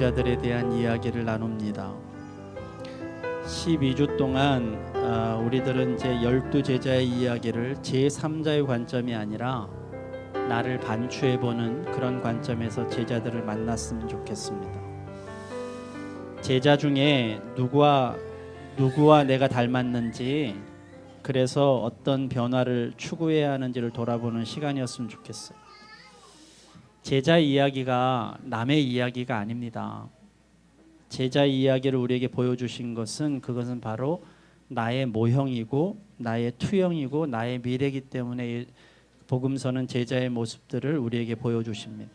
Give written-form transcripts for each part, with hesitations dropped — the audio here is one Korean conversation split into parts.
제자들에 대한 이야기를 나눕니다. 12주 동안 우리들은 이제 12제자의 이야기를 제3자의 관점이 아니라 나를 반추해보는 그런 관점에서 제자들을 만났으면 좋겠습니다. 제자 중에 누구와 내가 닮았는지, 그래서 어떤 변화를 추구해야 하는지를 돌아보는 시간이었으면 좋겠어요. 제자 이야기가 남의 이야기가 아닙니다. 제자 이야기를 우리에게 보여주신 것은 그것은 바로 나의 모형이고 나의 투영이고 나의 미래이기 때문에 복음서는 제자의 모습들을 우리에게 보여주십니다.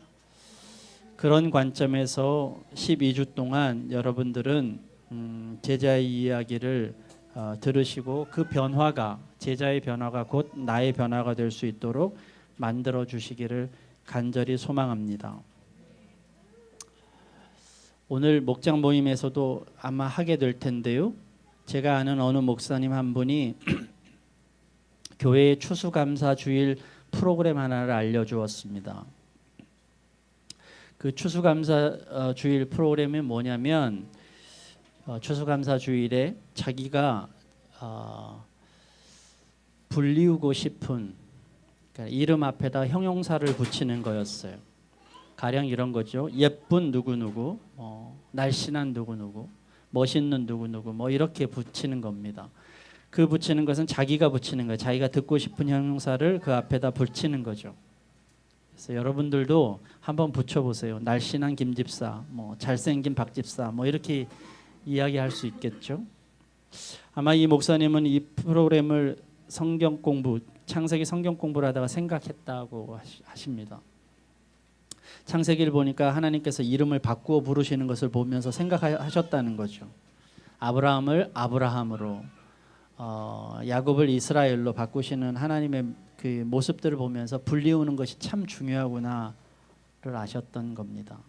그런 관점에서 12주 동안 여러분들은 제자의 이야기를 들으시고 그 변화가, 제자의 변화가 곧 나의 변화가 될 수 있도록 만들어 주시기를 간절히 소망합니다. 오늘 목장 모임에서도 아마 하게 될 텐데요. 제가 아는 어느 목사님 한 분이 교회의 추수감사 주일 프로그램 하나를 알려주었습니다. 그 추수감사 주일 프로그램이 뭐냐면 추수감사 주일에 자기가 불리우고 싶은, 그러니까 이름 앞에다 형용사를 붙이는 거였어요. 가령 이런 거죠. 예쁜 누구누구, 날씬한 누구누구, 멋있는 누구누구, 뭐 이렇게 붙이는 겁니다. 그 붙이는 것은 자기가 붙이는 거예요. 자기가 듣고 싶은 형용사를 그 앞에다 붙이는 거죠. 그래서 여러분들도 한번 붙여보세요. 날씬한 김집사, 뭐 잘생긴 박집사, 뭐 이렇게 이야기할 수 있겠죠. 아마 이 목사님은 이 프로그램을 성경 공부, 창세기 성경 공부를 하다가 생각했다고 하십니다. 창세기를 보니까 하나님께서 이름을 바꾸어 부르시는 것을 보면서 생각하셨다는 거죠. 아브라함을 아브라함으로, 야곱을 이스라엘로 바꾸시는 하나님의 그 모습들을 보면서 불리우는 것이 참 중요하구나를 아셨던 겁니다.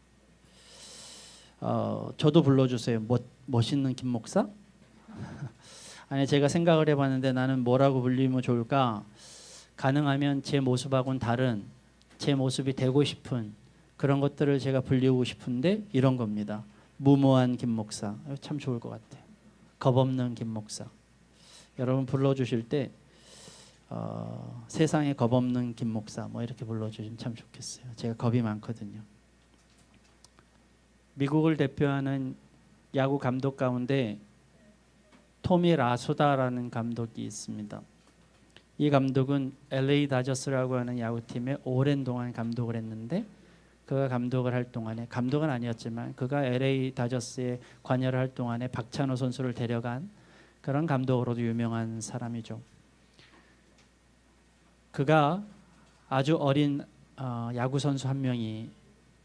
저도 불러주세요. 멋있는 김 목사? 아니, 제가 생각을 해봤는데 나는 뭐라고 불리면 좋을까? 가능하면 제 모습하고는 다른, 제 모습이 되고 싶은 그런 것들을 제가 불리우고 싶은데 이런 겁니다. 무모한 김 목사, 참 좋을 것 같아요. 겁없는 김 목사. 여러분 불러주실 때 세상에 겁없는 김 목사 뭐 이렇게 불러주시면 참 좋겠어요. 제가 겁이 많거든요. 미국을 대표하는 야구 감독 가운데 토미 라소다라는 감독이 있습니다. 이 감독은 LA 다저스라고 하는 야구팀에 오랜 동안 감독을 했는데, 그가 감독을 할 동안에, 감독은 아니었지만 그가 LA 다저스에 관여를 할 동안에 박찬호 선수를 데려간 그런 감독으로도 유명한 사람이죠. 그가 아주 어린 야구 선수 한 명이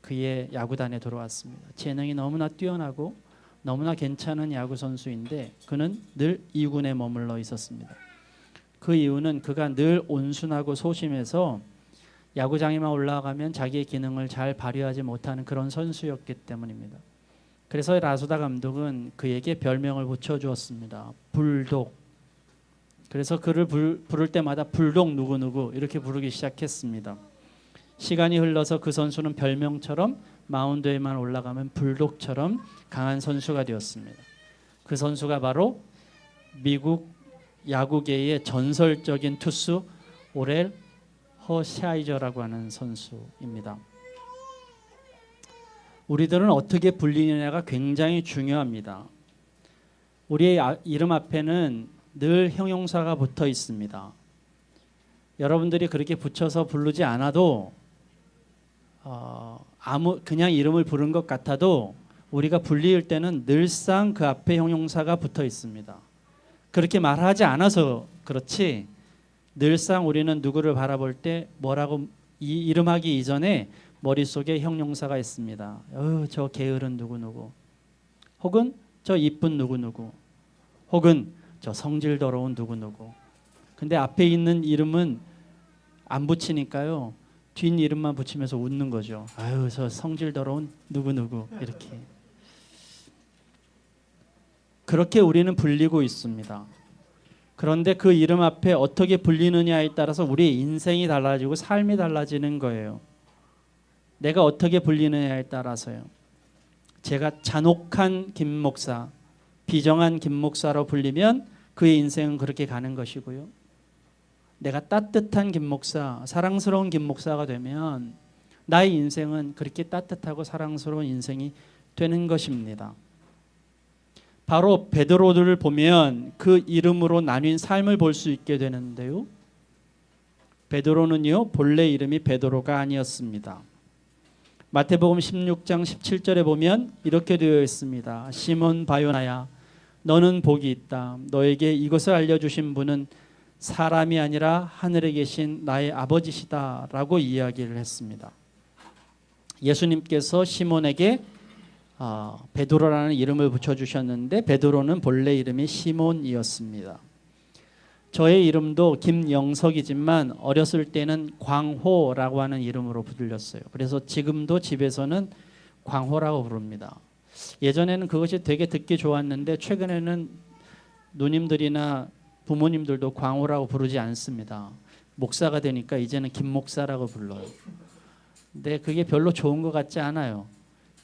그의 야구단에 들어왔습니다. 재능이 너무나 뛰어나고 너무나 괜찮은 야구 선수인데 그는 늘 2군에 머물러 있었습니다. 그 이유는 그가 늘 온순하고 소심해서 야구장에만 올라가면 자기의 기능을 잘 발휘하지 못하는 그런 선수였기 때문입니다. 그래서 라소다 감독은 그에게 별명을 붙여주었습니다. 불독. 그래서 그를 부를 때마다 불독 누구누구 이렇게 부르기 시작했습니다. 시간이 흘러서 그 선수는 별명처럼 마운드에만 올라가면 불독처럼 강한 선수가 되었습니다. 그 선수가 바로 미국 야구계의 전설적인 투수 오렐 허샤이저라고 하는 선수입니다. 우리들은 어떻게 불리느냐가 굉장히 중요합니다. 우리의 이름 앞에는 늘 형용사가 붙어 있습니다. 여러분들이 그렇게 붙여서 부르지 않아도 그냥 이름을 부른 것 같아도 우리가 불리울 때는 늘상 그 앞에 형용사가 붙어 있습니다. 그렇게 말하지 않아서 그렇지 늘상 우리는 누구를 바라볼 때 뭐라고 이 이름하기 이전에 머릿속에 형용사가 있습니다. 저 게으른 누구누구, 혹은 저 이쁜 누구누구, 혹은 저 성질 더러운 누구누구. 근데 앞에 있는 이름은 안 붙이니까요, 뒷 이름만 붙이면서 웃는 거죠. 아유, 저 성질 더러운 누구누구. 이렇게. 그렇게 우리는 불리고 있습니다. 그런데 그 이름 앞에 어떻게 불리느냐에 따라서 우리의 인생이 달라지고 삶이 달라지는 거예요. 내가 어떻게 불리느냐에 따라서요. 제가 잔혹한 김 목사, 비정한 김 목사로 불리면 그의 인생은 그렇게 가는 것이고요. 내가 따뜻한 김 목사, 사랑스러운 김 목사가 되면 나의 인생은 그렇게 따뜻하고 사랑스러운 인생이 되는 것입니다. 바로 베드로를 보면 그 이름으로 나뉜 삶을 볼 수 있게 되는데요. 베드로는요, 본래 이름이 베드로가 아니었습니다. 마태복음 16장 17절에 보면 이렇게 되어 있습니다. 시몬 바요나야, 너는 복이 있다. 너에게 이것을 알려주신 분은 사람이 아니라 하늘에 계신 나의 아버지시다 라고 이야기를 했습니다. 예수님께서 시몬에게 베드로라는 이름을 붙여주셨는데 베드로는 본래 이름이 시몬이었습니다. 저의 이름도 김영석이지만 어렸을 때는 광호라고 하는 이름으로 불렸어요. 그래서 지금도 집에서는 광호라고 부릅니다. 예전에는 그것이 되게 듣기 좋았는데 최근에는 누님들이나 부모님들도 광호라고 부르지 않습니다. 목사가 되니까 이제는 김 목사라고 불러요. 근데 그게 별로 좋은 것 같지 않아요.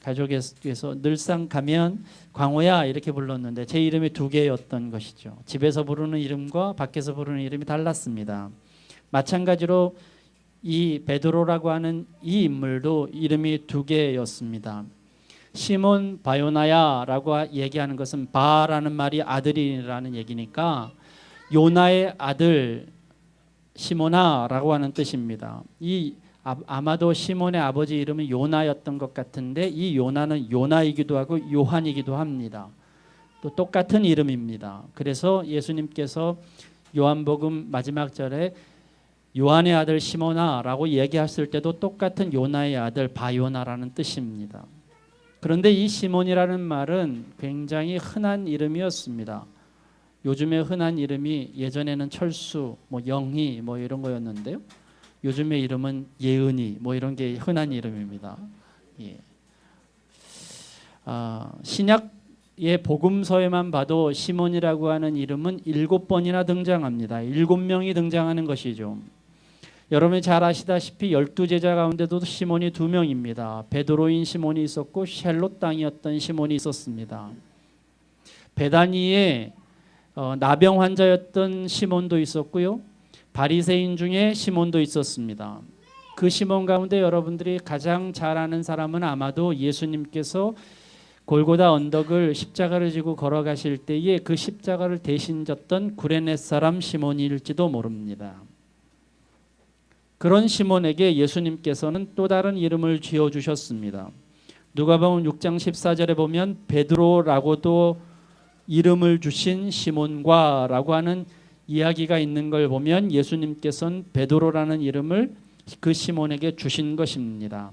가족에서 늘상 가면 광호야 이렇게 불렀는데 제 이름이 두 개였던 것이죠. 집에서 부르는 이름과 밖에서 부르는 이름이 달랐습니다. 마찬가지로 이 베드로라고 하는 이 인물도 이름이 두 개였습니다. 시몬 바요나야라고 얘기하는 것은 바라는 말이 아들이라는 얘기니까 요나의 아들 시몬아라고 하는 뜻입니다. 아마도 시몬의 아버지 이름은 요나였던 것 같은데 이 요나는 요나이기도 하고 요한이기도 합니다. 또 똑같은 이름입니다. 그래서 예수님께서 요한복음 마지막 절에 요한의 아들 시몬아라고 얘기했을 때도 똑같은 요나의 아들 바요나라는 뜻입니다. 그런데 이 시몬이라는 말은 굉장히 흔한 이름이었습니다. 요즘에 흔한 이름이 예전에는 철수, 영희 이런 거였는데요. 요즘의 이름은 예은이 이런 게 흔한 이름입니다. 예. 신약의 복음서에만 봐도 시몬이라고 하는 이름은 7번이나 등장합니다. 7명이 등장하는 것이죠. 여러분이 잘 아시다시피 12제자 가운데도 시몬이 2명입니다. 베드로인 시몬이 있었고 헬롯 땅이었던 시몬이 있었습니다. 베다니에 나병 환자였던 시몬도 있었고요. 바리새인 중에 시몬도 있었습니다. 그 시몬 가운데 여러분들이 가장 잘 아는 사람은 아마도 예수님께서 골고다 언덕을 십자가를 지고 걸어가실 때에 그 십자가를 대신 졌던 구레네 사람 시몬일지도 모릅니다. 그런 시몬에게 예수님께서는 또 다른 이름을 지어주셨습니다. 누가복음 6장 14절에 보면 베드로라고도 이름을 주신 시몬과 라고 하는 이야기가 있는 걸 보면 예수님께서는 베드로라는 이름을 그 시몬에게 주신 것입니다.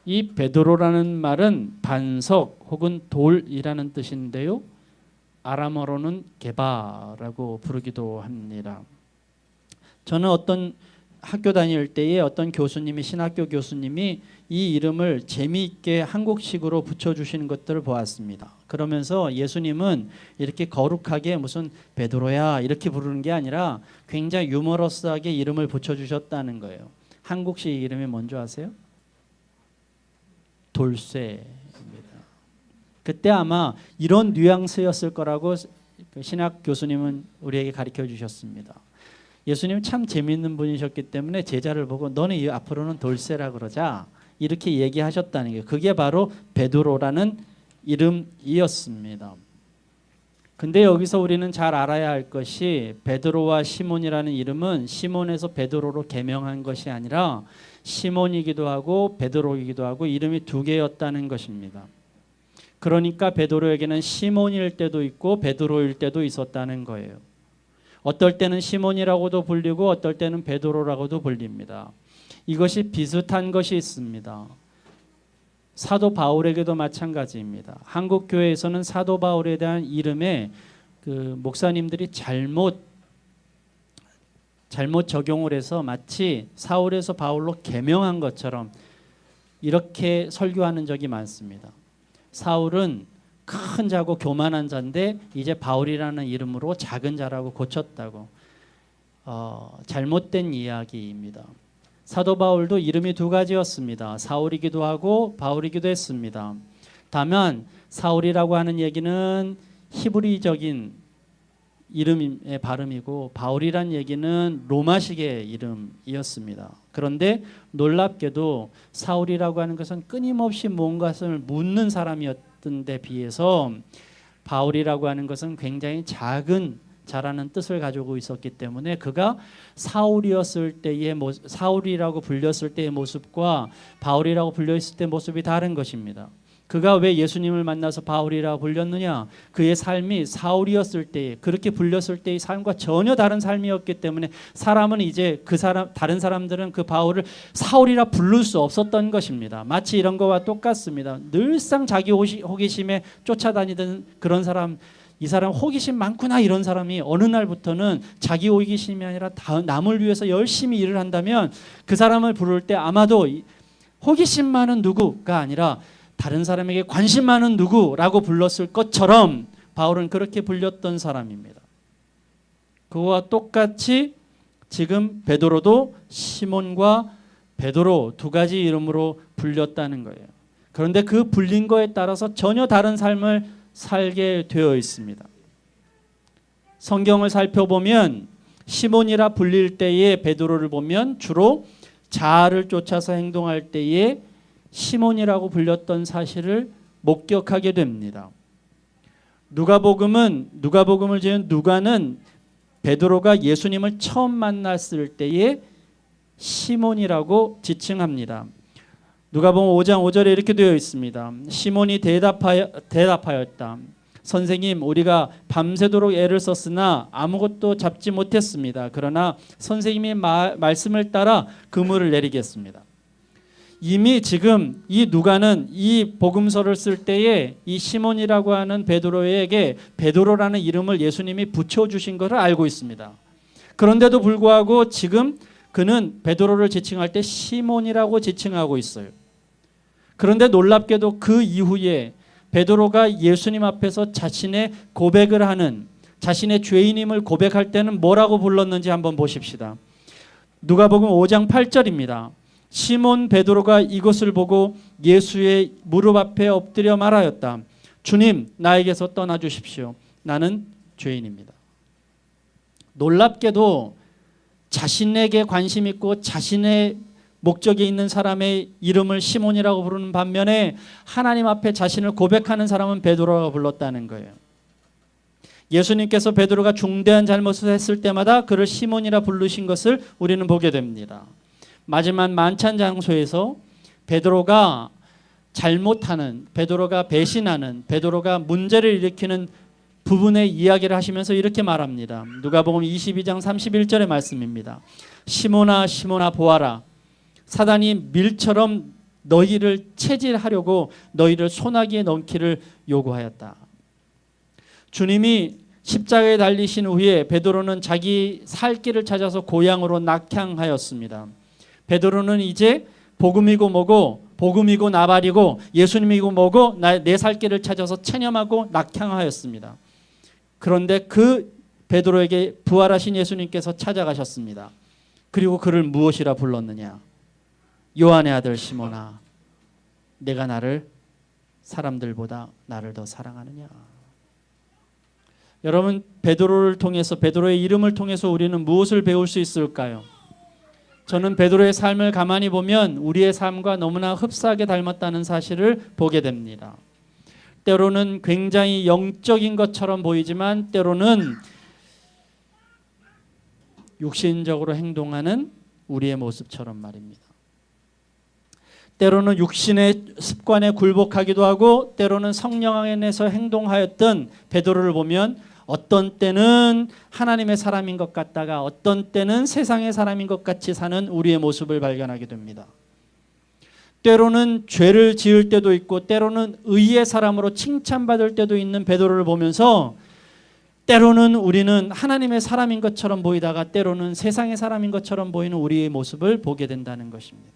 이 베드로라는 말은 반석 혹은 돌이라는 뜻인데요. 아람어로는 게바라고 부르기도 합니다. 저는 어떤 학교 다닐 때에 어떤 교수님이 신학교 교수님이 이 이름을 재미있게 한국식으로 붙여주시는 것들을 보았습니다. 그러면서 예수님은 이렇게 거룩하게 무슨 베드로야 이렇게 부르는 게 아니라 굉장히 유머러스하게 이름을 붙여주셨다는 거예요. 한국식 이름이 뭔지 아세요? 돌쇠입니다. 그때 아마 이런 뉘앙스였을 거라고 신학 교수님은 우리에게 가르쳐 주셨습니다. 예수님 참 재미있는 분이셨기 때문에 제자를 보고 너는 앞으로는 돌쇠라 그러자 이렇게 얘기하셨다는 게 그게 바로 베드로라는 이름이었습니다. 근데 여기서 우리는 잘 알아야 할 것이 베드로와 시몬이라는 이름은 시몬에서 베드로로 개명한 것이 아니라 시몬이기도 하고 베드로이기도 하고 이름이 두 개였다는 것입니다. 그러니까 베드로에게는 시몬일 때도 있고 베드로일 때도 있었다는 거예요. 어떨 때는 시몬이라고도 불리고 어떨 때는 베드로라고도 불립니다. 이것이 비슷한 것이 있습니다. 사도 바울에게도 마찬가지입니다. 한국 교회에서는 사도 바울에 대한 이름에 목사님들이 잘못 적용을 해서 마치 사울에서 바울로 개명한 것처럼 이렇게 설교하는 적이 많습니다. 사울은 큰 자고 교만한 자인데 이제 바울이라는 이름으로 작은 자라고 고쳤다고 잘못된 이야기입니다. 사도 바울도 이름이 두 가지였습니다. 사울이기도 하고 바울이기도 했습니다. 다만 사울이라고 하는 얘기는 히브리적인 이름의 발음이고 바울이란 얘기는 로마식의 이름이었습니다. 그런데 놀랍게도 사울이라고 하는 것은 끊임없이 뭔가를 묻는 사람이었던 데 비해서 바울이라고 하는 것은 굉장히 작은 자라는 뜻을 가지고 있었기 때문에 그가 사울이라고 불렸을 때의 모습과 바울이라고 불렸을 때의 모습이 다른 것입니다. 그가 왜 예수님을 만나서 바울이라고 불렸느냐? 그의 삶이 사울이었을 때, 그렇게 불렸을 때의 삶과 전혀 다른 삶이었기 때문에 사람은 이제 다른 사람들은 그 바울을 사울이라 부를 수 없었던 것입니다. 마치 이런 거와 똑같습니다. 늘상 자기 호기심에 쫓아다니던 그런 사람, 이 사람 호기심 많구나 이런 사람이 어느 날부터는 자기 호기심이 아니라 남을 위해서 열심히 일을 한다면 그 사람을 부를 때 아마도 호기심 많은 누구가 아니라 다른 사람에게 관심 많은 누구라고 불렀을 것처럼 바울은 그렇게 불렸던 사람입니다. 그와 똑같이 지금 베드로도 시몬과 베드로 두 가지 이름으로 불렸다는 거예요. 그런데 그 불린 거에 따라서 전혀 다른 삶을 살게 되어 있습니다. 성경을 살펴보면 시몬이라 불릴 때에 베드로를 보면 주로 자아를 쫓아서 행동할 때에 시몬이라고 불렸던 사실을 목격하게 됩니다. 누가복음을 지은 누가는 베드로가 예수님을 처음 만났을 때에 시몬이라고 지칭합니다. 누가복음 5장 5절에 이렇게 되어 있습니다. 시몬이 대답하였다. 선생님, 우리가 밤새도록 애를 썼으나 아무것도 잡지 못했습니다. 그러나 선생님의 말씀을 따라 그물을 내리겠습니다. 이미 지금 이 누가는 이 복음서를 쓸 때에 이 시몬이라고 하는 베드로에게 베드로라는 이름을 예수님이 붙여주신 것을 알고 있습니다. 그런데도 불구하고 지금 그는 베드로를 지칭할 때 시몬이라고 지칭하고 있어요. 그런데 놀랍게도 그 이후에 베드로가 예수님 앞에서 자신의 고백을 하는, 자신의 죄인임을 고백할 때는 뭐라고 불렀는지 한번 보십시다. 누가복음 5장 8절입니다. 시몬 베드로가 이것을 보고 예수의 무릎 앞에 엎드려 말하였다. 주님, 나에게서 떠나 주십시오. 나는 죄인입니다. 놀랍게도 자신에게 관심 있고 자신의 목적에 있는 사람의 이름을 시몬이라고 부르는 반면에 하나님 앞에 자신을 고백하는 사람은 베드로라고 불렀다는 거예요. 예수님께서 베드로가 중대한 잘못을 했을 때마다 그를 시몬이라 부르신 것을 우리는 보게 됩니다. 마지막 만찬 장소에서 베드로가 잘못하는, 베드로가 배신하는, 베드로가 문제를 일으키는 부분의 이야기를 하시면서 이렇게 말합니다. 누가복음 22장 31절의 말씀입니다. 시몬아 시몬아 보아라. 사단이 밀처럼 너희를 체질하려고 너희를 소나기에 넣기를 요구하였다. 주님이 십자가에 달리신 후에 베드로는 자기 살 길을 찾아서 고향으로 낙향하였습니다. 베드로는 이제 복음이고 뭐고, 복음이고 나발이고 예수님이고 뭐고 내 살 길을 찾아서 체념하고 낙향하였습니다. 그런데 그 베드로에게 부활하신 예수님께서 찾아가셨습니다. 그리고 그를 무엇이라 불렀느냐? 요한의 아들 시몬아, 내가 나를 사람들보다 나를 더 사랑하느냐? 여러분, 베드로를 통해서, 베드로의 이름을 통해서 우리는 무엇을 배울 수 있을까요? 저는 베드로의 삶을 가만히 보면 우리의 삶과 너무나 흡사하게 닮았다는 사실을 보게 됩니다. 때로는 굉장히 영적인 것처럼 보이지만 때로는 육신적으로 행동하는 우리의 모습처럼 말입니다. 때로는 육신의 습관에 굴복하기도 하고 때로는 성령 안에서 행동하였던 베드로를 보면 어떤 때는 하나님의 사람인 것 같다가 어떤 때는 세상의 사람인 것 같이 사는 우리의 모습을 발견하게 됩니다. 때로는 죄를 지을 때도 있고 때로는 의의 사람으로 칭찬받을 때도 있는 베드로를 보면서 때로는 우리는 하나님의 사람인 것처럼 보이다가 때로는 세상의 사람인 것처럼 보이는 우리의 모습을 보게 된다는 것입니다.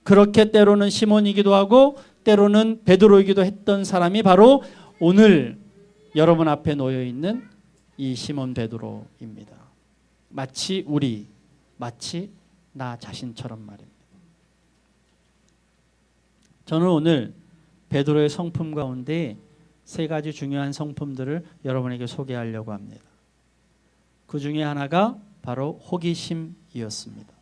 그렇게 때로는 시몬이기도 하고 때로는 베드로이기도 했던 사람이 바로 오늘 여러분 앞에 놓여 있는 이 시몬 베드로입니다. 마치 나 자신처럼 말입니다. 저는 오늘 베드로의 성품 가운데 세 가지 중요한 성품들을 여러분에게 소개하려고 합니다. 그 중에 하나가 바로 호기심이었습니다.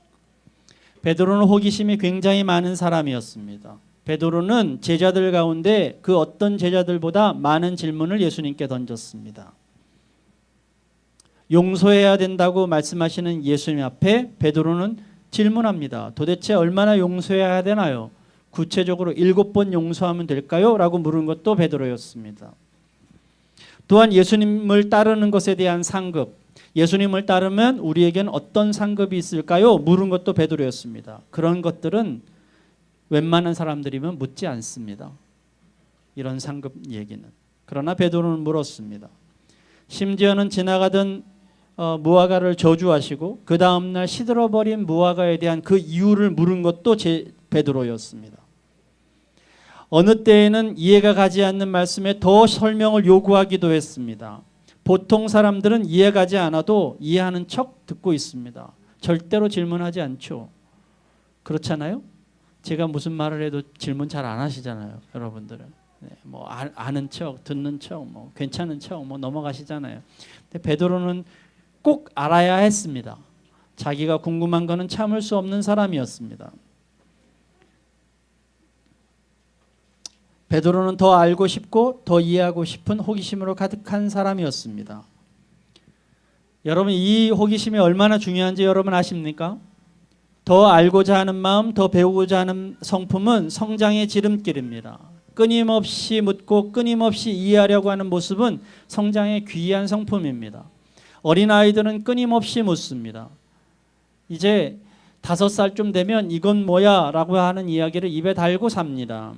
베드로는 호기심이 굉장히 많은 사람이었습니다. 베드로는 제자들 가운데 그 어떤 제자들보다 많은 질문을 예수님께 던졌습니다. 용서해야 된다고 말씀하시는 예수님 앞에 베드로는 질문합니다. 도대체 얼마나 용서해야 되나요? 구체적으로 7번 용서하면 될까요? 라고 물은 것도 베드로였습니다. 또한 예수님을 따르는 것에 대한 상급, 예수님을 따르면 우리에겐 어떤 상급이 있을까요? 물은 것도 베드로였습니다. 그런 것들은 웬만한 사람들이면 묻지 않습니다. 이런 상급 얘기는. 그러나 베드로는 물었습니다. 심지어는 지나가던 무화과를 저주하시고 그 다음날 시들어버린 무화과에 대한 그 이유를 물은 것도 베드로였습니다. 어느 때에는 이해가 가지 않는 말씀에 더 설명을 요구하기도 했습니다. 보통 사람들은 이해가지 않아도 이해하는 척 듣고 있습니다. 절대로 질문하지 않죠. 그렇잖아요? 제가 무슨 말을 해도 질문 잘 안 하시잖아요, 여러분들은. 네, 뭐 아는 척, 듣는 척, 뭐 괜찮은 척, 뭐 넘어가시잖아요. 근데 베드로는 꼭 알아야 했습니다. 자기가 궁금한 거는 참을 수 없는 사람이었습니다. 베드로는 더 알고 싶고 더 이해하고 싶은 호기심으로 가득한 사람이었습니다. 여러분, 이 호기심이 얼마나 중요한지 여러분 아십니까? 더 알고자 하는 마음, 더 배우고자 하는 성품은 성장의 지름길입니다. 끊임없이 묻고 끊임없이 이해하려고 하는 모습은 성장의 귀한 성품입니다. 어린아이들은 끊임없이 묻습니다. 이제 5살쯤 되면 이건 뭐야? 라고 하는 이야기를 입에 달고 삽니다.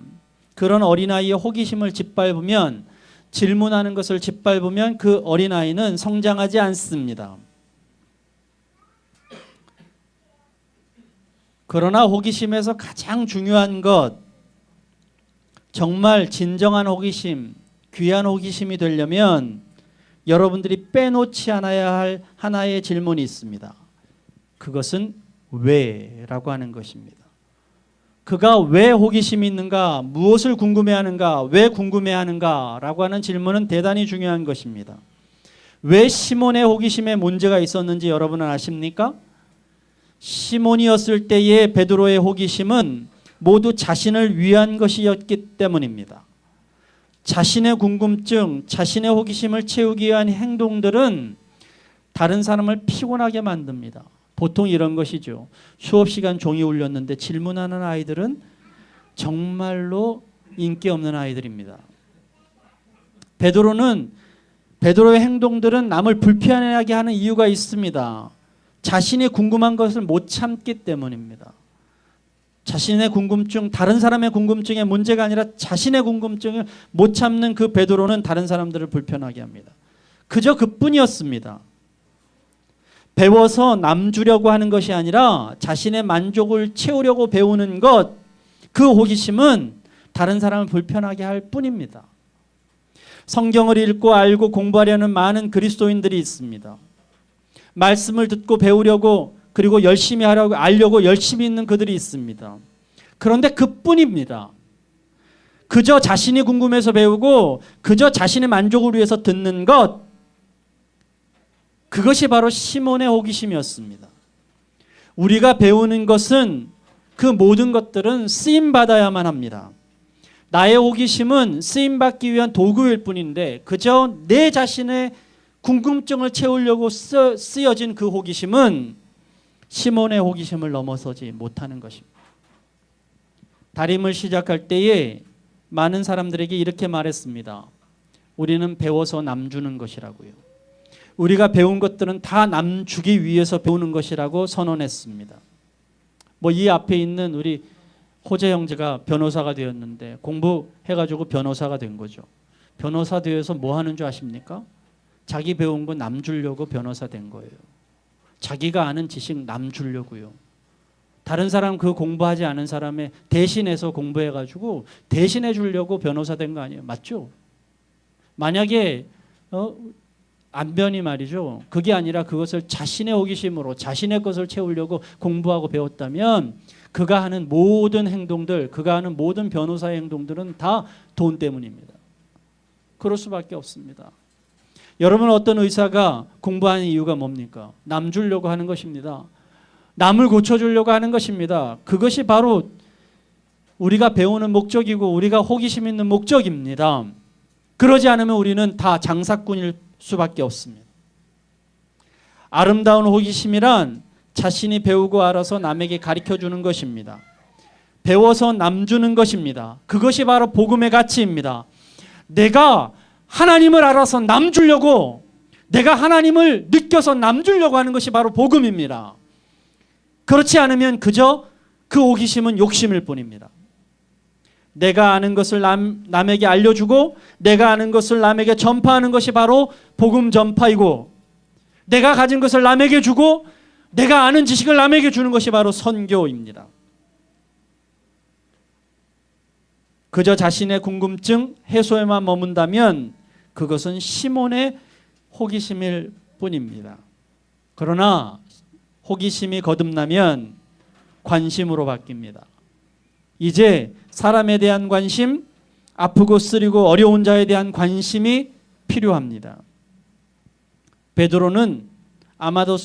그런 어린아이의 호기심을 짓밟으면, 질문하는 것을 짓밟으면 그 어린아이는 성장하지 않습니다. 그러나 호기심에서 가장 중요한 것, 정말 진정한 호기심, 귀한 호기심이 되려면 여러분들이 빼놓지 않아야 할 하나의 질문이 있습니다. 그것은 왜라고 하는 것입니다. 그가 왜 호기심이 있는가, 무엇을 궁금해하는가, 왜 궁금해하는가라고 하는 질문은 대단히 중요한 것입니다. 왜 시몬의 호기심에 문제가 있었는지 여러분은 아십니까? 시몬이었을 때의 베드로의 호기심은 모두 자신을 위한 것이었기 때문입니다. 자신의 궁금증, 자신의 호기심을 채우기 위한 행동들은 다른 사람을 피곤하게 만듭니다. 보통 이런 것이죠. 수업 시간 종이 울렸는데 질문하는 아이들은 정말로 인기 없는 아이들입니다. 베드로의 행동들은 남을 불편하게 하는 이유가 있습니다. 자신이 궁금한 것을 못 참기 때문입니다. 자신의 궁금증, 다른 사람의 궁금증에 문제가 아니라 자신의 궁금증을 못 참는 그 베드로는 다른 사람들을 불편하게 합니다. 그저 그뿐이었습니다. 배워서 남 주려고 하는 것이 아니라 자신의 만족을 채우려고 배우는 것, 그 호기심은 다른 사람을 불편하게 할 뿐입니다. 성경을 읽고 알고 공부하려는 많은 그리스도인들이 있습니다. 말씀을 듣고 배우려고, 그리고 열심히 하려고, 알려고 열심히 있는 그들이 있습니다. 그런데 그뿐입니다. 그저 자신이 궁금해서 배우고 그저 자신의 만족을 위해서 듣는 것, 그것이 바로 시몬의 호기심이었습니다. 우리가 배우는 것은, 그 모든 것들은 쓰임받아야만 합니다. 나의 호기심은 쓰임받기 위한 도구일 뿐인데 그저 내 자신의 궁금증을 채우려고 쓰여진 그 호기심은 시몬의 호기심을 넘어서지 못하는 것입니다. 다림을 시작할 때에 많은 사람들에게 이렇게 말했습니다. 우리는 배워서 남 주는 것이라고요. 우리가 배운 것들은 다 남 주기 위해서 배우는 것이라고 선언했습니다. 뭐 이 앞에 있는 우리 호재 형제가 변호사가 되었는데 공부해가지고 변호사가 된 거죠. 변호사 되어서 뭐 하는 줄 아십니까? 자기 배운 거 남 주려고 변호사 된 거예요. 자기가 아는 지식 남 주려고요. 다른 사람, 그 공부하지 않은 사람의 대신해서 공부해가지고 대신해 주려고 변호사 된 거 아니에요? 맞죠? 만약에 안변이 말이죠. 그게 아니라 그것을 자신의 호기심으로 자신의 것을 채우려고 공부하고 배웠다면 그가 하는 모든 행동들, 그가 하는 모든 변호사의 행동들은 다 돈 때문입니다. 그럴 수밖에 없습니다. 여러분, 어떤 의사가 공부하는 이유가 뭡니까? 남 주려고 하는 것입니다. 남을 고쳐주려고 하는 것입니다. 그것이 바로 우리가 배우는 목적이고 우리가 호기심 있는 목적입니다. 그러지 않으면 우리는 다 장사꾼일 수밖에 없습니다. 아름다운 호기심이란 자신이 배우고 알아서 남에게 가르쳐주는 것입니다. 배워서 남 주는 것입니다. 그것이 바로 복음의 가치입니다. 내가 하나님을 알아서 남 주려고, 내가 하나님을 느껴서 남 주려고 하는 것이 바로 복음입니다. 그렇지 않으면 그저 그 호기심은 욕심일 뿐입니다. 내가 아는 것을 남에게 알려주고 내가 아는 것을 남에게 전파하는 것이 바로 복음 전파이고, 내가 가진 것을 남에게 주고 내가 아는 지식을 남에게 주는 것이 바로 선교입니다. 그저 자신의 궁금증 해소에만 머문다면 그것은 시몬의 호기심일 뿐입니다. 그러나 호기심이 거듭나면 관심으로 바뀝니다. 이제 사람에 대한 관심, 아프고 쓰리고 어려운 자에 대한 관심이 필요합니다. 베드로는 아마도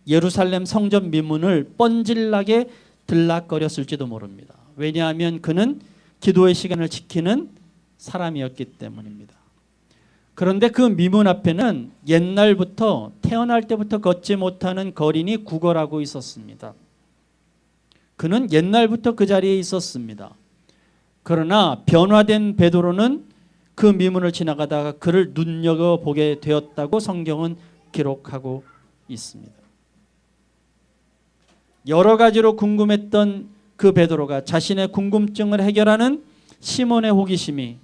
예루살렘 성전 미문을 뻔질나게 들락거렸을지도 모릅니다. 왜냐하면 그는 기도의 시간을 지키는 사람이었기 때문입니다. 그런데 그 미문 앞에는 옛날부터, 태어날 때부터 걷지 못하는 거린이 구걸하고 있었습니다. 그는 옛날부터 그 자리에 있었습니다. 그러나 변화된 베드로는 그 미문을 지나가다가 그를 눈여겨보게 되었다고 성경은 기록하고 있습니다. 여러 가지로 궁금했던 그 베드로가 자신의 궁금증을 해결하는 시몬의 호기심이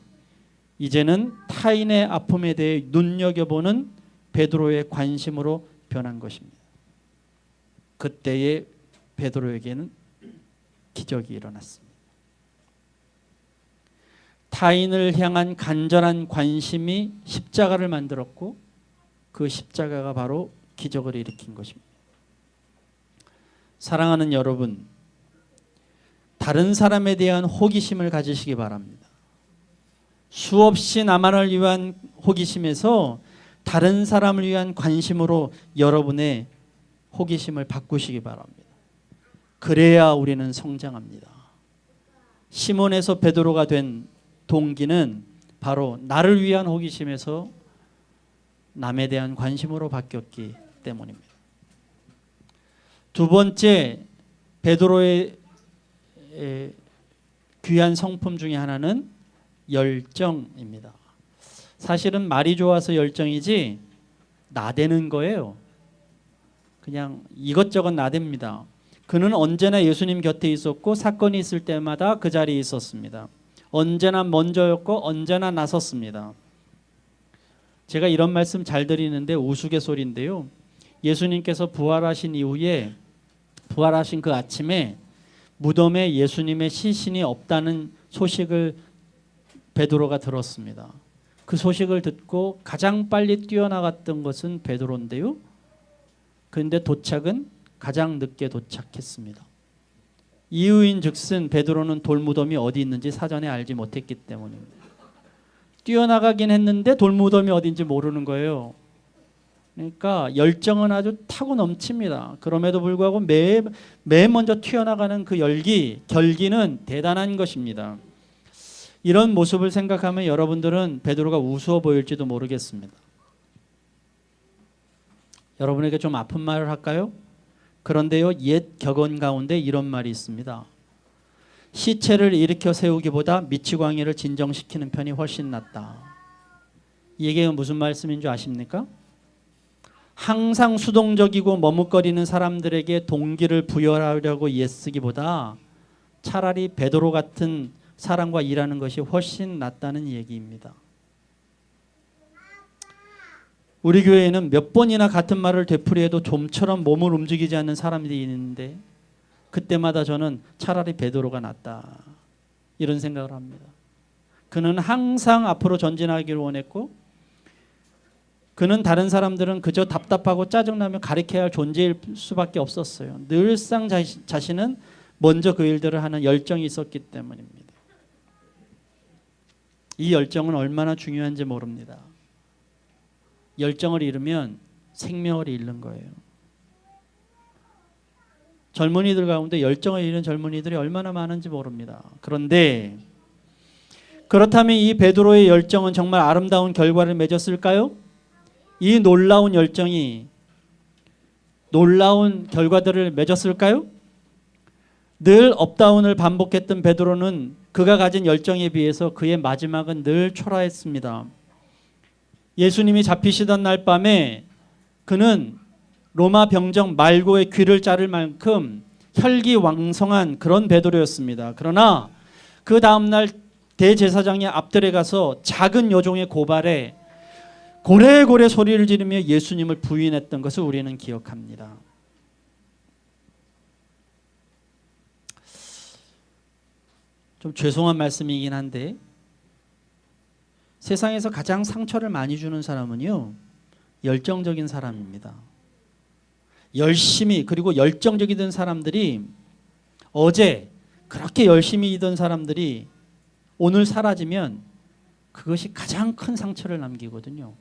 이제는 타인의 아픔에 대해 눈여겨보는 베드로의 관심으로 변한 것입니다. 그때의 베드로에게는 기적이 일어났습니다. 타인을 향한 간절한 관심이 십자가를 만들었고 그 십자가가 바로 기적을 일으킨 것입니다. 사랑하는 여러분, 다른 사람에 대한 호기심을 가지시기 바랍니다. 수없이 나만을 위한 호기심에서 다른 사람을 위한 관심으로 여러분의 호기심을 바꾸시기 바랍니다. 그래야 우리는 성장합니다. 시몬에서 베드로가 된 동기는 바로 나를 위한 호기심에서 남에 대한 관심으로 바뀌었기 때문입니다. 두 번째, 베드로의 귀한 성품 중에 하나는 열정입니다. 사실은 말이 좋아서 열정이지 나대는 거예요. 그냥 이것저것 나댑니다. 그는 언제나 예수님 곁에 있었고 사건이 있을 때마다 그 자리에 있었습니다. 언제나 먼저였고 언제나 나섰습니다. 제가 이런 말씀 잘 드리는데 우스갯소리인데요. 예수님께서 부활하신 이후에, 부활하신 그 아침에 무덤에 예수님의 시신이 없다는 소식을 베드로가 들었습니다. 그 소식을 듣고 가장 빨리 뛰어나갔던 것은 베드로인데요. 그런데 도착은 가장 늦게 도착했습니다. 이유인 즉슨 베드로는 돌무덤이 어디 있는지 사전에 알지 못했기 때문입니다. 뛰어나가긴 했는데 돌무덤이 어딘지 모르는 거예요. 그러니까 열정은 아주 타고 넘칩니다. 그럼에도 불구하고 매일 먼저 튀어나가는 그 결기는 대단한 것입니다. 이런 모습을 생각하면 여러분들은 베드로가 우스워 보일지도 모르겠습니다. 여러분에게 좀 아픈 말을 할까요? 그런데요, 옛 격언 가운데 이런 말이 있습니다. 시체를 일으켜 세우기보다 미치광이를 진정시키는 편이 훨씬 낫다. 이게 무슨 말씀인 줄 아십니까? 항상 수동적이고 머뭇거리는 사람들에게 동기를 부여하려고 애쓰기보다 차라리 베드로 같은 사람과 일하는 것이 훨씬 낫다는 얘기입니다. 우리 교회에는 몇 번이나 같은 말을 되풀이해도 좀처럼 몸을 움직이지 않는 사람들이 있는데 그때마다 저는 차라리 베드로가 낫다 이런 생각을 합니다. 그는 항상 앞으로 전진하기를 원했고 그는 다른 사람들은 그저 답답하고 짜증나며 가리켜야 할 존재일 수밖에 없었어요. 늘상 자신은 먼저 그 일들을 하는 열정이 있었기 때문입니다. 이 열정은 얼마나 중요한지 모릅니다. 열정을 잃으면 생명을 잃는 거예요. 젊은이들 가운데 열정을 잃은 젊은이들이 얼마나 많은지 모릅니다. 그런데 그렇다면 이 베드로의 열정은 정말 아름다운 결과를 맺었을까요? 이 놀라운 열정이 놀라운 결과들을 맺었을까요? 늘 업다운을 반복했던 베드로는 그가 가진 열정에 비해서 그의 마지막은 늘 초라했습니다. 예수님이 잡히시던 날 밤에 그는 로마 병정 말고의 귀를 자를 만큼 혈기왕성한 그런 베드로였습니다. 그러나 그 다음날 대제사장의 앞들에 가서 작은 여종의 고발에 고래고래 소리를 지르며 예수님을 부인했던 것을 우리는 기억합니다. 좀 죄송한 말씀이긴 한데 세상에서 가장 상처를 많이 주는 사람은요, 열정적인 사람입니다. 열심히 그리고 열정적이던 사람들이, 어제 그렇게 열심히 이던 사람들이 오늘 사라지면 그것이 가장 큰 상처를 남기거든요.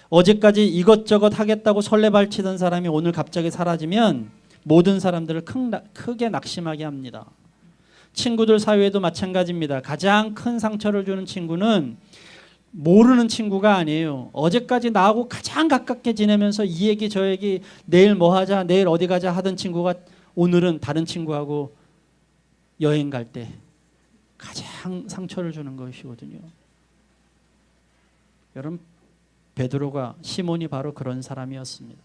어제까지 이것저것 하겠다고 설레발치던 사람이 오늘 갑자기 사라지면 모든 사람들을 크게 낙심하게 합니다. 친구들 사이에도 마찬가지입니다. 가장 큰 상처를 주는 친구는 모르는 친구가 아니에요. 어제까지 나하고 가장 가깝게 지내면서 이 얘기 저 얘기, 내일 뭐 하자, 내일 어디 가자 하던 친구가 오늘은 다른 친구하고 여행 갈 때 가장 상처를 주는 것이거든요. 여러분, 베드로가, 시몬이 바로 그런 사람이었습니다.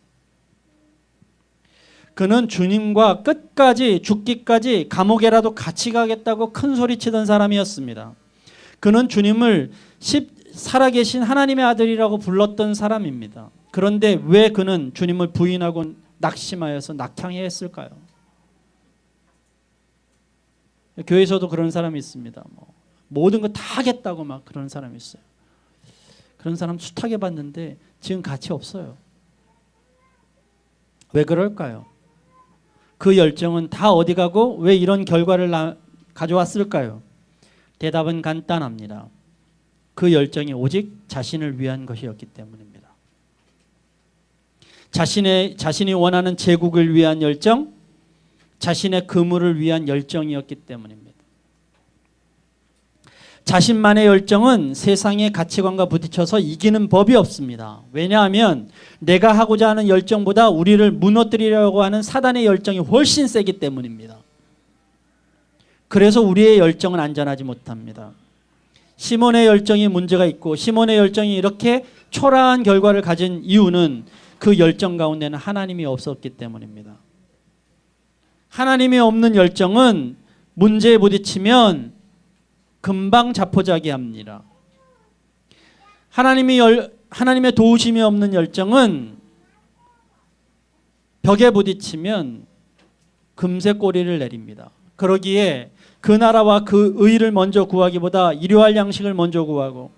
그는 주님과 끝까지, 죽기까지 감옥에라도 같이 가겠다고 큰 소리치던 사람이었습니다. 그는 주님을 살아계신 하나님의 아들이라고 불렀던 사람입니다. 그런데 왜 그는 주님을 부인하고 낙심하여서 낙향해 했을까요? 교회에서도 그런 사람이 있습니다. 모든 거 다 하겠다고 막 그런 사람이 있어요. 그런 사람 숱하게 봤는데 지금 가치 없어요. 왜 그럴까요? 그 열정은 다 어디 가고 왜 이런 결과를 가져왔을까요? 대답은 간단합니다. 그 열정이 오직 자신을 위한 것이었기 때문입니다. 자신이 원하는 제국을 위한 열정, 자신의 그물을 위한 열정이었기 때문입니다. 자신만의 열정은 세상의 가치관과 부딪혀서 이기는 법이 없습니다. 왜냐하면 내가 하고자 하는 열정보다 우리를 무너뜨리려고 하는 사단의 열정이 훨씬 세기 때문입니다. 그래서 우리의 열정은 안전하지 못합니다. 시몬의 열정이 문제가 있고 시몬의 열정이 이렇게 초라한 결과를 가진 이유는 그 열정 가운데는 하나님이 없었기 때문입니다. 하나님이 없는 열정은 문제에 부딪히면 금방 자포자기합니다. 하나님의 도우심이 없는 열정은 벽에 부딪히면 금세 꼬리를 내립니다. 그러기에 그 나라와 그 의를 먼저 구하기보다 일용할 양식을 먼저 구하고,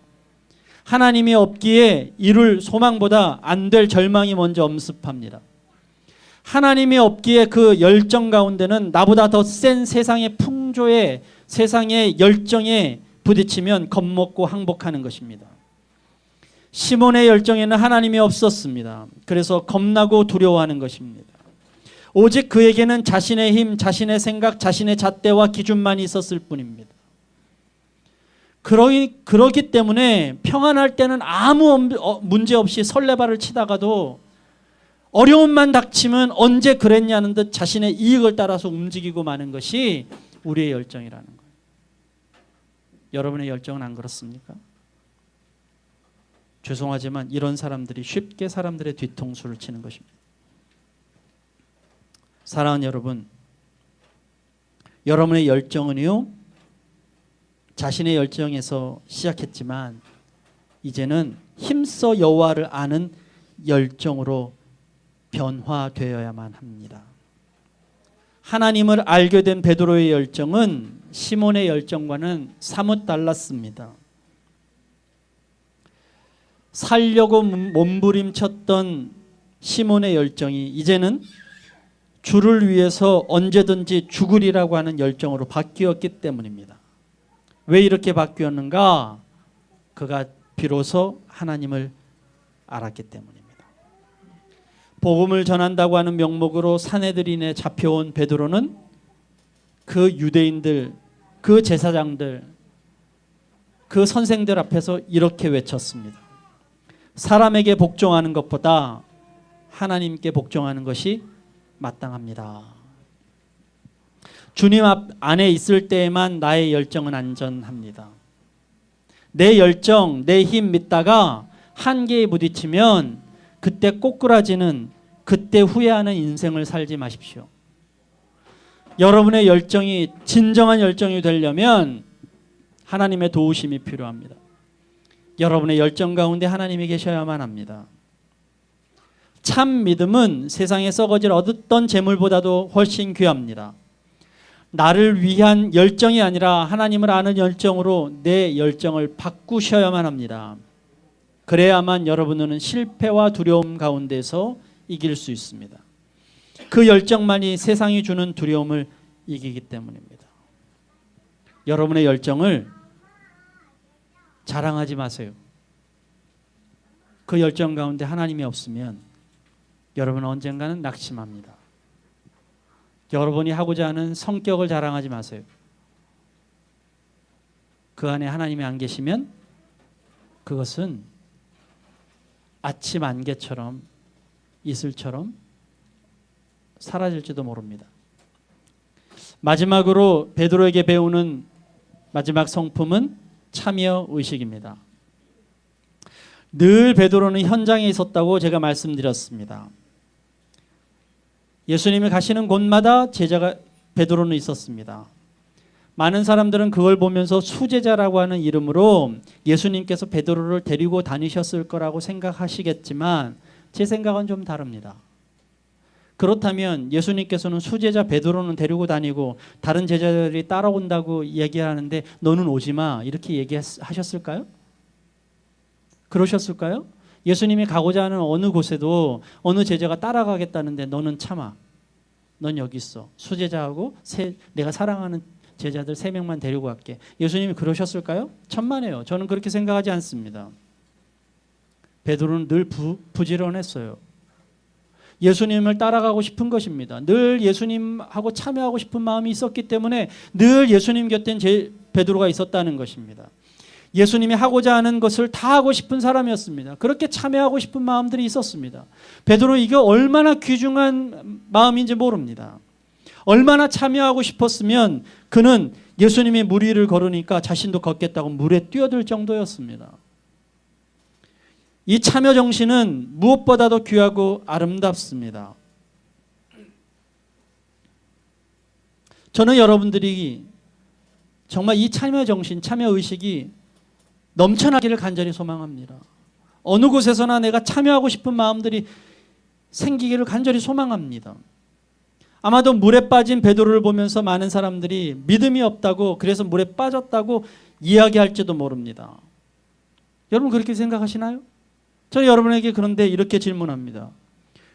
하나님이 없기에 이룰 소망보다 안 될 절망이 먼저 엄습합니다. 하나님이 없기에 그 열정 가운데는 나보다 더 센 세상의 풍조에, 세상의 열정에 부딪히면 겁먹고 항복하는 것입니다. 시몬의 열정에는 하나님이 없었습니다. 그래서 겁나고 두려워하는 것입니다. 오직 그에게는 자신의 힘, 자신의 생각, 자신의 잣대와 기준만 있었을 뿐입니다. 그러기 때문에 평안할 때는 아무 문제 없이 설레발을 치다가도 어려움만 닥치면 언제 그랬냐는 듯 자신의 이익을 따라서 움직이고 마는 것이 우리의 열정이라는 거예요. 여러분의 열정은 안 그렇습니까? 죄송하지만 이런 사람들이 쉽게 사람들의 뒤통수를 치는 것입니다. 사랑하는 여러분, 여러분의 열정은요, 자신의 열정에서 시작했지만 이제는 힘써 여호와를 아는 열정으로 변화되어야만 합니다. 하나님을 알게 된 베드로의 열정은 시몬의 열정과는 사뭇 달랐습니다. 살려고 몸부림쳤던 시몬의 열정이 이제는 주를 위해서 언제든지 죽으리라고 하는 열정으로 바뀌었기 때문입니다. 왜 이렇게 바뀌었는가? 그가 비로소 하나님을 알았기 때문입니다. 복음을 전한다고 하는 명목으로 사내들인에 잡혀온 베드로는 그 유대인들, 그 제사장들, 그 선생들 앞에서 이렇게 외쳤습니다. 사람에게 복종하는 것보다 하나님께 복종하는 것이 마땅합니다. 주님 안에 있을 때에만 나의 열정은 안전합니다. 내 열정, 내 힘 믿다가 한계에 부딪히면 그때 꼬꾸라지는, 그때 후회하는 인생을 살지 마십시오. 여러분의 열정이 진정한 열정이 되려면 하나님의 도우심이 필요합니다. 여러분의 열정 가운데 하나님이 계셔야만 합니다. 참 믿음은 세상에 썩어질 어떤 재물보다도 훨씬 귀합니다. 나를 위한 열정이 아니라 하나님을 아는 열정으로 내 열정을 바꾸셔야만 합니다. 그래야만 여러분은 실패와 두려움 가운데서 이길 수 있습니다. 그 열정만이 세상이 주는 두려움을 이기기 때문입니다. 여러분의 열정을 자랑하지 마세요. 그 열정 가운데 하나님이 없으면 여러분은 언젠가는 낙심합니다. 여러분이 하고자 하는 성격을 자랑하지 마세요. 그 안에 하나님이 안 계시면 그것은 아침 안개처럼 이슬처럼 사라질지도 모릅니다. 마지막으로 베드로에게 배우는 마지막 성품은 참여 의식입니다. 늘 베드로는 현장에 있었다고 제가 말씀드렸습니다. 예수님이 가시는 곳마다 제자가 베드로는 있었습니다. 많은 사람들은 그걸 보면서 수제자라고 하는 이름으로 예수님께서 베드로를 데리고 다니셨을 거라고 생각하시겠지만 제 생각은 좀 다릅니다. 그렇다면 예수님께서는 수제자 베드로는 데리고 다니고 다른 제자들이 따라온다고 얘기하는데 너는 오지 마 이렇게 얘기하셨을까요? 그러셨을까요? 예수님이 가고자 하는 어느 곳에도 어느 제자가 따라가겠다는데 너는 참아. 넌 여기 있어. 수제자하고 내가 사랑하는 제자들 3명만 데리고 갈게. 예수님이 그러셨을까요? 천만에요. 저는 그렇게 생각하지 않습니다. 베드로는 늘 부지런했어요. 예수님을 따라가고 싶은 것입니다. 늘 예수님하고 참여하고 싶은 마음이 있었기 때문에 늘 예수님 곁엔 베드로가 있었다는 것입니다. 예수님이 하고자 하는 것을 다 하고 싶은 사람이었습니다. 그렇게 참여하고 싶은 마음들이 있었습니다. 베드로 이게 얼마나 귀중한 마음인지 모릅니다. 얼마나 참여하고 싶었으면 그는 예수님이 물 위를 걸으니까 자신도 걷겠다고 물에 뛰어들 정도였습니다. 이 참여 정신은 무엇보다도 귀하고 아름답습니다. 저는 여러분들이 정말 이 참여 정신, 참여 의식이 넘쳐나기를 간절히 소망합니다. 어느 곳에서나 내가 참여하고 싶은 마음들이 생기기를 간절히 소망합니다. 아마도 물에 빠진 베드로를 보면서 많은 사람들이 믿음이 없다고 그래서 물에 빠졌다고 이야기할지도 모릅니다. 여러분 그렇게 생각하시나요? 저는 여러분에게 그런데 이렇게 질문합니다.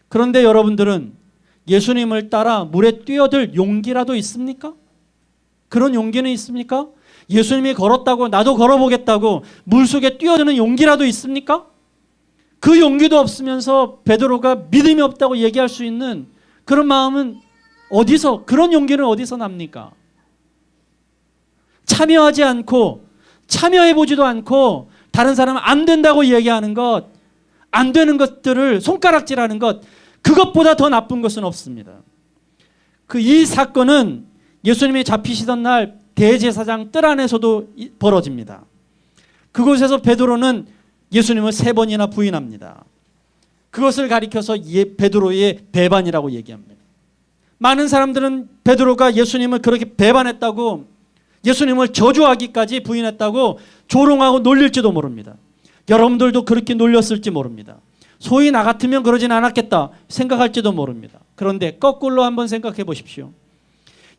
그런데 여러분들은 예수님을 따라 물에 뛰어들 용기라도 있습니까? 그런 용기는 있습니까? 예수님이 걸었다고 나도 걸어보겠다고 물속에 뛰어드는 용기라도 있습니까? 그 용기도 없으면서 베드로가 믿음이 없다고 얘기할 수 있는 그런 마음은 어디서, 그런 용기는 어디서 납니까? 참여하지 않고 참여해보지도 않고 다른 사람은 안 된다고 얘기하는 것, 안 되는 것들을 손가락질하는 것, 그것보다 더 나쁜 것은 없습니다. 이 사건은 예수님이 잡히시던 날 대제사장 뜰 안에서도 벌어집니다. 그곳에서 베드로는 예수님을 3번이나 부인합니다. 그것을 가리켜서 베드로의 배반이라고 얘기합니다. 많은 사람들은 베드로가 예수님을 그렇게 배반했다고, 예수님을 저주하기까지 부인했다고 조롱하고 놀릴지도 모릅니다. 여러분들도 그렇게 놀렸을지 모릅니다. 소위 나 같으면 그러진 않았겠다 생각할지도 모릅니다. 그런데 거꾸로 한번 생각해 보십시오.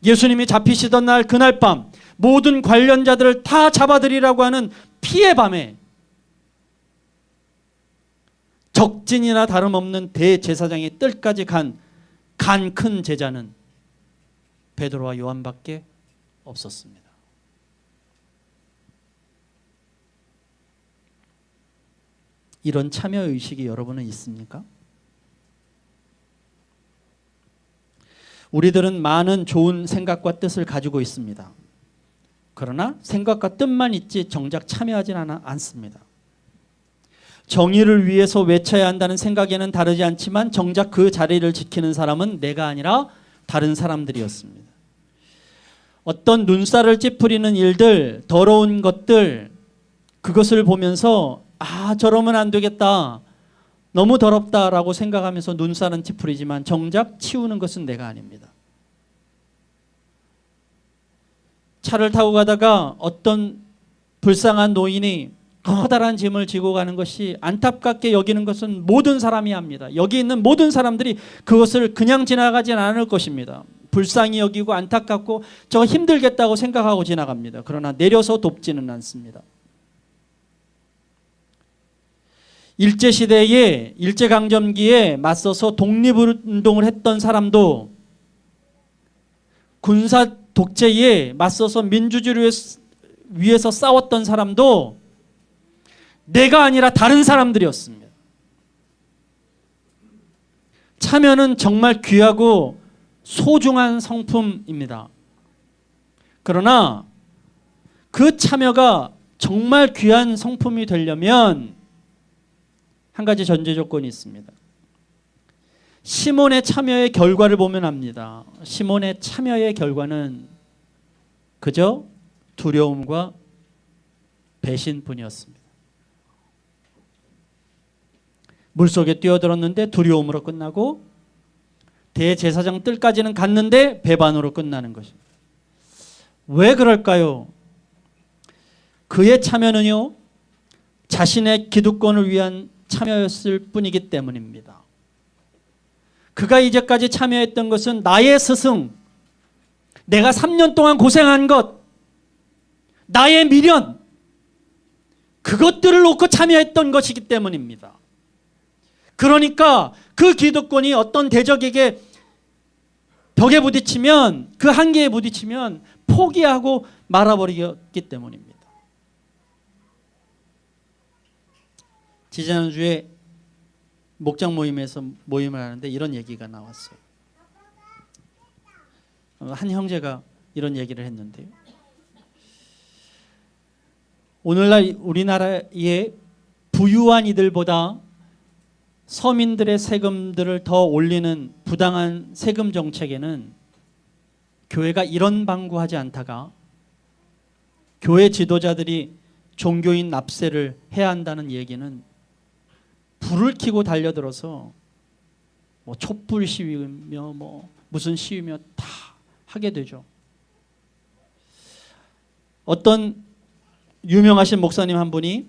예수님이 잡히시던 날 그날 밤 모든 관련자들을 다 잡아들이라고 하는 피의 밤에 적진이나 다름없는 대제사장의 뜰까지 간 간 큰 제자는 베드로와 요한밖에 없었습니다. 이런 참여의식이 여러분은 있습니까? 우리들은 많은 좋은 생각과 뜻을 가지고 있습니다. 그러나 생각과 뜻만 있지 정작 참여하지는 않습니다. 정의를 위해서 외쳐야 한다는 생각에는 다르지 않지만 정작 그 자리를 지키는 사람은 내가 아니라 다른 사람들이었습니다. 어떤 눈살을 찌푸리는 일들, 더러운 것들, 그것을 보면서 저러면 안 되겠다, 너무 더럽다라고 생각하면서 눈살은 찌푸리지만 정작 치우는 것은 내가 아닙니다. 차를 타고 가다가 어떤 불쌍한 노인이 커다란 짐을 지고 가는 것이 안타깝게 여기는 것은 모든 사람이 합니다. 여기 있는 모든 사람들이 그것을 그냥 지나가진 않을 것입니다. 불쌍히 여기고 안타깝고 저 힘들겠다고 생각하고 지나갑니다. 그러나 내려서 돕지는 않습니다. 일제시대에 일제강점기에 맞서서 독립운동을 했던 사람도, 군사 독재에 맞서서 민주주의를 위해서 싸웠던 사람도 내가 아니라 다른 사람들이었습니다. 참여는 정말 귀하고 소중한 성품입니다. 그러나 그 참여가 정말 귀한 성품이 되려면 한 가지 전제 조건이 있습니다. 시몬의 참여의 결과를 보면 압니다. 시몬의 참여의 결과는 그저 두려움과 배신뿐이었습니다. 물속에 뛰어들었는데 두려움으로 끝나고 대제사장 뜰까지는 갔는데 배반으로 끝나는 것입니다. 왜 그럴까요? 그의 참여는요, 자신의 기득권을 위한 참여였을 뿐이기 때문입니다. 그가 이제까지 참여했던 것은 나의 스승, 내가 3년 동안 고생한 것, 나의 미련, 그것들을 놓고 참여했던 것이기 때문입니다. 그러니까 그 기득권이 어떤 대적에게 벽에 부딪히면, 그 한계에 부딪히면 포기하고 말아버리기 때문입니다. 지지난주에 목장 모임에서 모임을 하는데 이런 얘기가 나왔어요. 한 형제가 이런 얘기를 했는데요. 오늘날 우리나라의 부유한 이들보다 서민들의 세금들을 더 올리는 부당한 세금 정책에는 교회가 이런 방구하지 않다가 교회 지도자들이 종교인 납세를 해야 한다는 얘기는 불을 켜고 달려들어서 뭐 촛불 시위며 뭐 무슨 시위며 다 하게 되죠. 어떤 유명하신 목사님 한 분이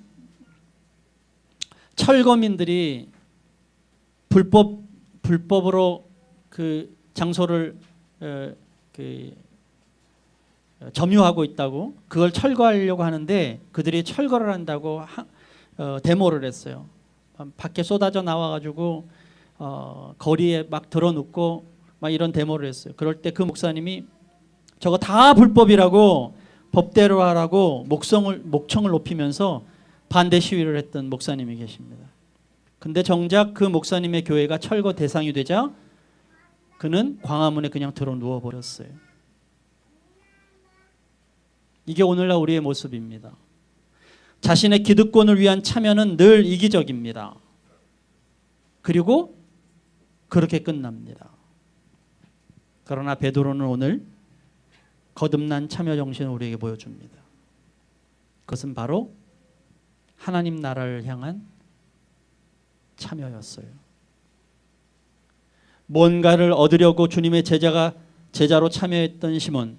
철거민들이 불법으로 그 장소를 점유하고 있다고, 그걸 철거하려고 하는데 그들이 철거를 한다고 데모를 했어요. 밖에 쏟아져 나와가지고 거리에 막 들어눕고 막 이런 데모를 했어요. 그럴 때 그 목사님이 저거 다 불법이라고 법대로 하라고 목청을 높이면서 반대 시위를 했던 목사님이 계십니다. 근데 정작 그 목사님의 교회가 철거 대상이 되자 그는 광화문에 그냥 들어 누워버렸어요. 이게 오늘날 우리의 모습입니다. 자신의 기득권을 위한 참여는 늘 이기적입니다. 그리고 그렇게 끝납니다. 그러나 베드로는 오늘 거듭난 참여 정신을 우리에게 보여줍니다. 그것은 바로 하나님 나라를 향한 참여였어요. 뭔가를 얻으려고 주님의 제자로 참여했던 시몬,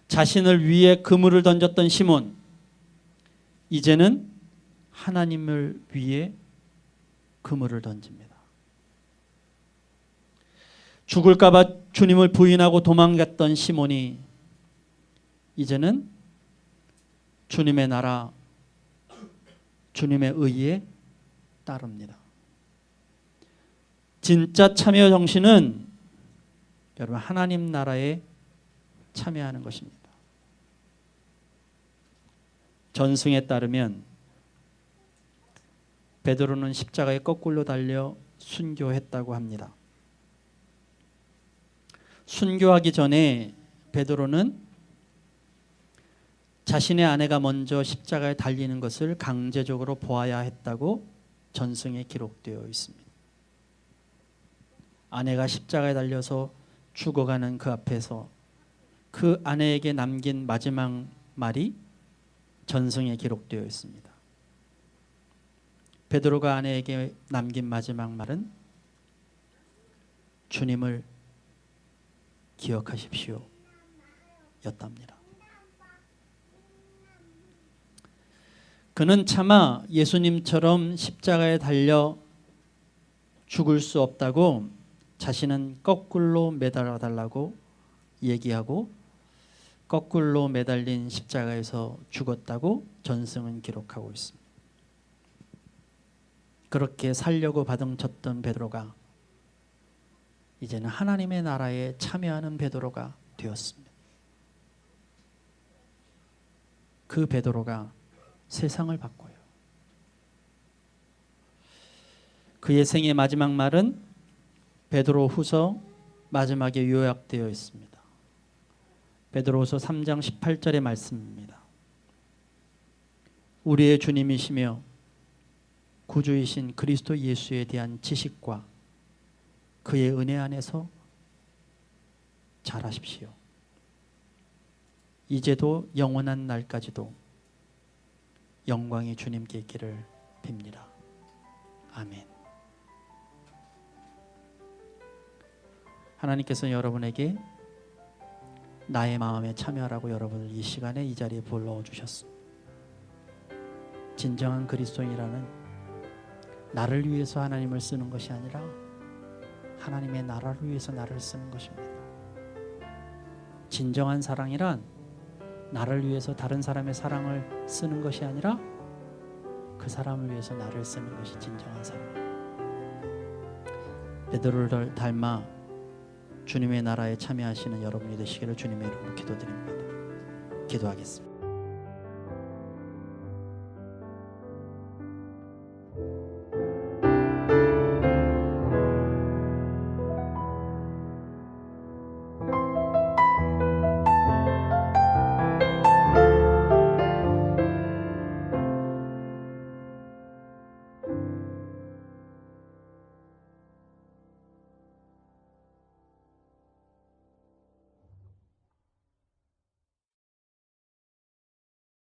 자신을 위해 그물을 던졌던 시몬, 이제는 하나님을 위해 그물을 던집니다. 죽을까 봐 주님을 부인하고 도망갔던 시몬이 이제는 주님의 나라, 주님의 의에 따릅니다. 진짜 참여 정신은 여러분 하나님 나라에 참여하는 것입니다. 전승에 따르면 베드로는 십자가에 거꾸로 달려 순교했다고 합니다. 순교하기 전에 베드로는 자신의 아내가 먼저 십자가에 달리는 것을 강제적으로 보아야 했다고 전승에 기록되어 있습니다. 아내가 십자가에 달려서 죽어가는 그 앞에서 그 아내에게 남긴 마지막 말이 전승에 기록되어 있습니다. 베드로가 아내에게 남긴 마지막 말은 주님을 기억하십시오 였답니다. 그는 차마 예수님처럼 십자가에 달려 죽을 수 없다고 자신은 거꾸로 매달아 달라고 얘기하고 거꾸로 매달린 십자가에서 죽었다고 전승은 기록하고 있습니다. 그렇게 살려고 바둥쳤던 베드로가 이제는 하나님의 나라에 참여하는 베드로가 되었습니다. 그 베드로가 세상을 바꿔요. 그의 생의 마지막 말은 베드로후서 마지막에 요약되어 있습니다. 베드로후서 3장 18절의 말씀입니다. 우리의 주님이시며 구주이신 그리스도 예수에 대한 지식과 그의 은혜 안에서 잘하십시오. 이제도 영원한 날까지도 영광이 주님께 있기를 빕니다. 아멘. 하나님께서 여러분에게 나의 마음에 참여하라고 여러분을 이 시간에 이 자리에 불러주셨습니다. 진정한 그리스도인이라는 나를 위해서 하나님을 쓰는 것이 아니라 하나님의 나라를 위해서 나를 쓰는 것입니다. 진정한 사랑이란 나를 위해서 다른 사람의 사랑을 쓰는 것이 아니라 그 사람을 위해서 나를 쓰는 것이 진정한 사랑입니다. 베드로를 닮아 주님의 나라에 참여하시는 여러분이 되시기를 주님의 이름으로 기도드립니다. 기도하겠습니다.